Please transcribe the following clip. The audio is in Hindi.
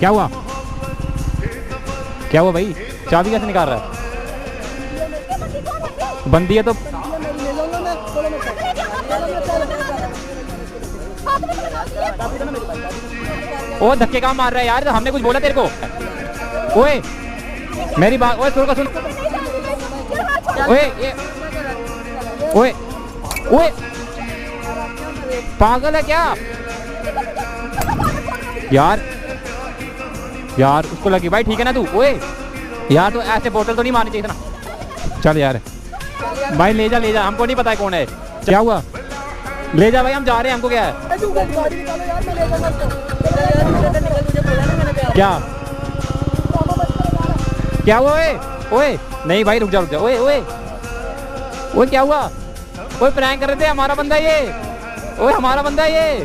क्या हुआ? क्या हुआ भाई? चाबी कैसे निकाल रहा है? बंदी है तो ओ धक्के काम मार रहा है यार, हमने कुछ बोला तेरे को? ओए मेरी बात, ओए सुन सुन, ओए ये ओए ओए पागल है क्या यार? यार उसको लगी भाई, ठीक है ना तू? ओए यार तो ऐसे बोतल तो नहीं मारनी चाहिए था ना। चल यार भाई ले जा, हमको नहीं पता है कौन है। क्या हुआ? ले जा भाई, हम जा रहे हैं, हमको क्या है? क्या क्या हुआ? ओए ओए नहीं भाई रुक जा। ओए ओए ओए क्या हुआ? ओए प्रैंक कर रहे थे, हमारा बंदा ये। ओए हमारा बंदा ये।